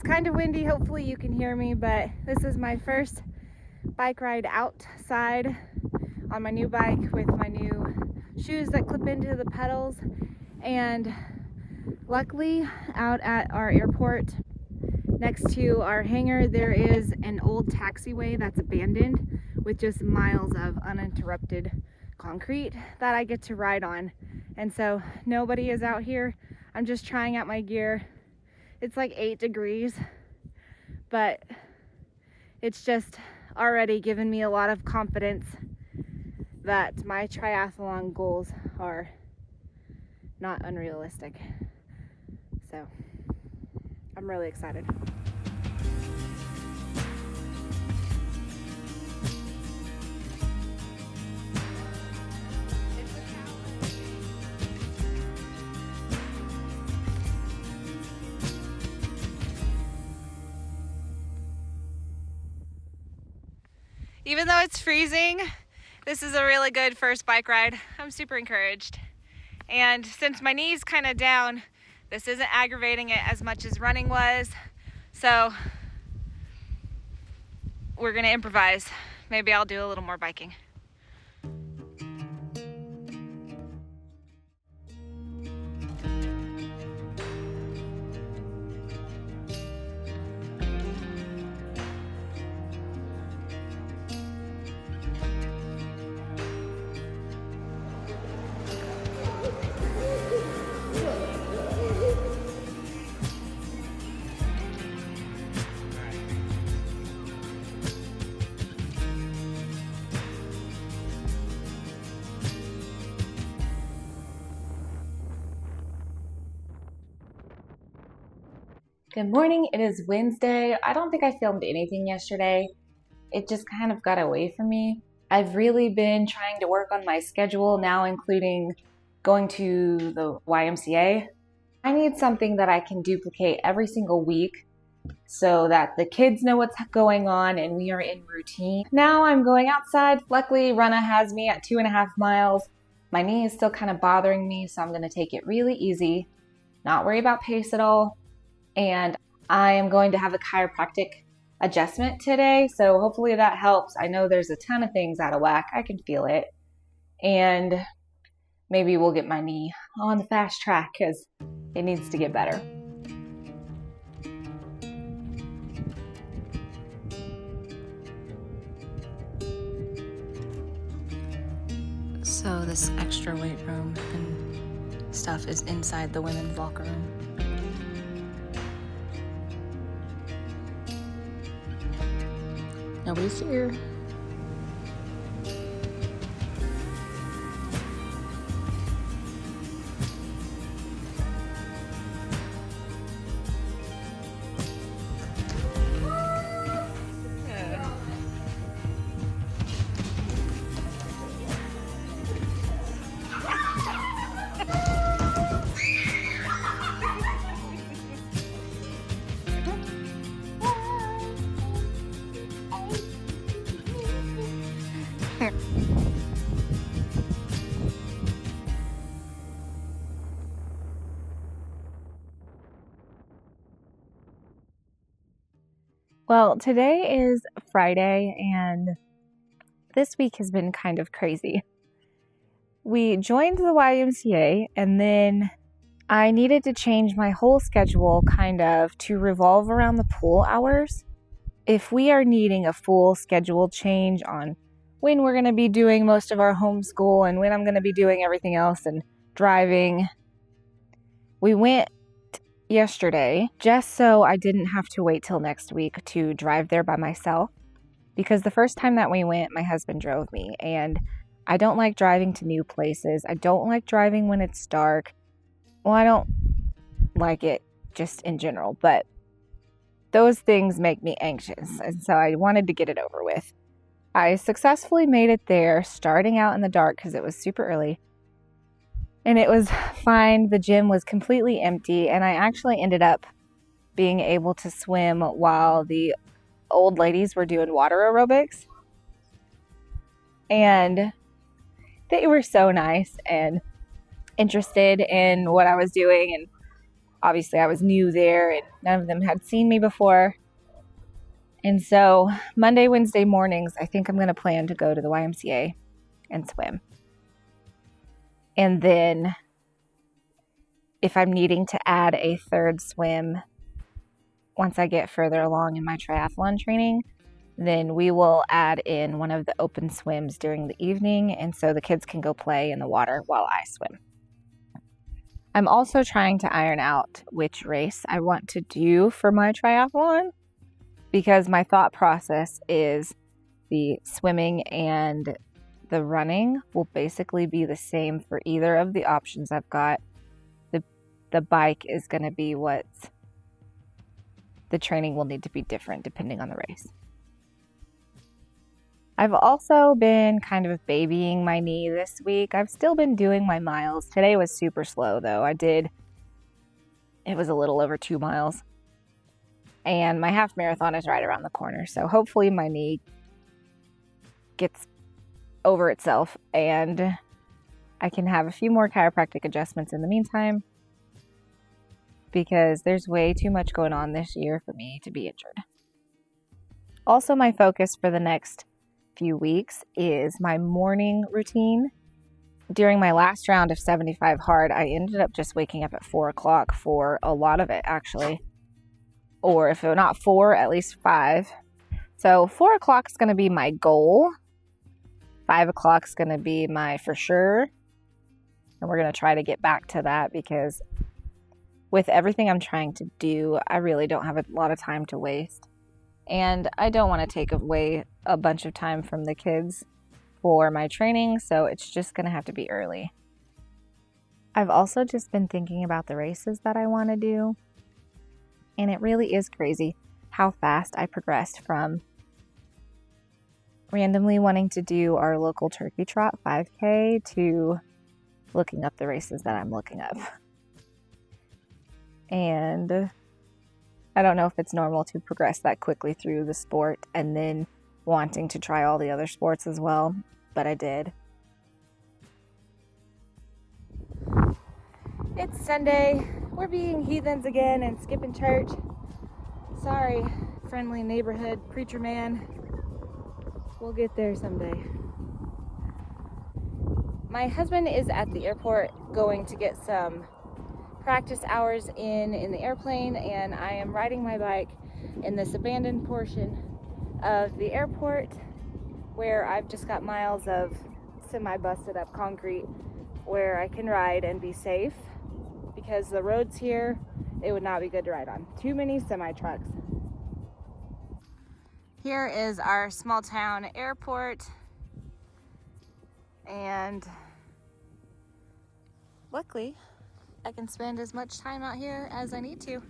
kind of windy. Hopefully you can hear me, but this is my first bike ride outside on my new bike with my new shoes that clip into the pedals. And luckily, out at our airport next to our hangar, there is an old taxiway that's abandoned with just miles of uninterrupted concrete that I get to ride on. And so nobody is out here. I'm just trying out my gear. It's like 8 degrees, but it's just already given me a lot of confidence that my triathlon goals are not unrealistic. So I'm really excited. Even though it's freezing, this is a really good first bike ride. I'm super encouraged. And since my knee's kind of down, this isn't aggravating it as much as running was. So we're gonna improvise. Maybe I'll do a little more biking. Good morning, it is Wednesday. I don't think I filmed anything yesterday. It just kind of got away from me. I've really been trying to work on my schedule now, including going to the YMCA. I need something that I can duplicate every single week so that the kids know what's going on and we are in routine. Now I'm going outside. Luckily, Rana has me at 2.5 miles. My knee is still kind of bothering me, so I'm gonna take it really easy, not worry about pace at all. And I am going to have a chiropractic adjustment today, so hopefully that helps. I know there's a ton of things out of whack. I can feel it. And maybe we'll get my knee on the fast track because it needs to get better. So this extra weight room and stuff is inside the women's locker room. Nobody's here. Well, today is Friday and this week has been kind of crazy. We joined the YMCA and then I needed to change my whole schedule kind of to revolve around the pool hours. If we are needing a full schedule change on when we're going to be doing most of our homeschool and when I'm going to be doing everything else and driving, we went yesterday just so I didn't have to wait till next week to drive there by myself, because the first time that we went, my husband drove me and I don't like driving to new places. I don't like driving when it's dark. Well, I don't like it just in general, but those things make me anxious, and so I wanted to get it over with. I successfully made it there starting out in the dark because it was super early. And it was fine. The gym was completely empty, and I actually ended up being able to swim while the old ladies were doing water aerobics. And they were so nice and interested in what I was doing. And obviously I was new there and none of them had seen me before. And so Monday, Wednesday mornings, I think I'm going to plan to go to the YMCA and swim. And then if I'm needing to add a third swim once I get further along in my triathlon training, then we will add in one of the open swims during the evening, and so the kids can go play in the water while I swim. I'm also trying to iron out which race I want to do for my triathlon, because my thought process is the swimming and the running will basically be the same for either of the options I've got. The bike is going to be what's, the training will need to be different depending on the race. I've also been kind of babying my knee this week. I've still been doing my miles. Today was super slow though. It was a little over 2 miles. And my half marathon is right around the corner. So hopefully my knee gets over itself and I can have a few more chiropractic adjustments in the meantime, because there's way too much going on this year for me to be injured. Also, my focus for the next few weeks is my morning routine. During my last round of 75 hard, I ended up just waking up at 4 o'clock for a lot of it, actually. Or if not 4, at least 5. So 4 o'clock is going to be my goal. 5 o'clock is going to be my for sure. And we're going to try to get back to that, because with everything I'm trying to do, I really don't have a lot of time to waste. And I don't want to take away a bunch of time from the kids for my training, so it's just going to have to be early. I've also just been thinking about the races that I want to do, and it really is crazy how fast I progressed from randomly wanting to do our local turkey trot 5K to looking up the races that I'm looking up. And I don't know if it's normal to progress that quickly through the sport and then wanting to try all the other sports as well, but I did. It's Sunday. We're being heathens again and skipping church. Sorry, friendly neighborhood preacher man. We'll get there someday. My husband is at the airport going to get some practice hours in the airplane, and I am riding my bike in this abandoned portion of the airport where I've just got miles of semi-busted up concrete where I can ride and be safe, because the roads here, they would not be good to ride on. Too many semi-trucks. Here is our small town airport, and luckily I can spend as much time out here as I need to.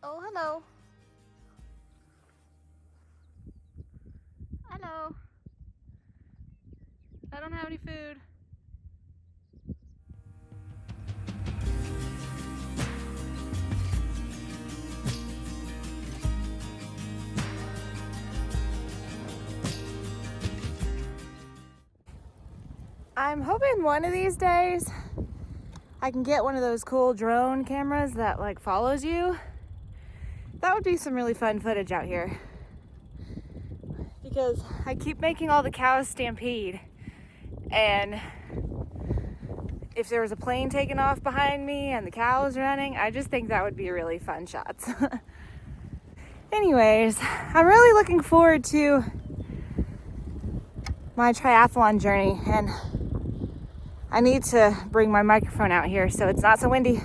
Oh, hello. Hello. I don't have any food. I'm hoping one of these days I can get one of those cool drone cameras that like follows you. That would be some really fun footage out here, because I keep making all the cows stampede, and if there was a plane taking off behind me and the cows running, I just think that would be really fun shots. Anyways, I'm really looking forward to my triathlon journey, and I need to bring my microphone out here so it's not so windy.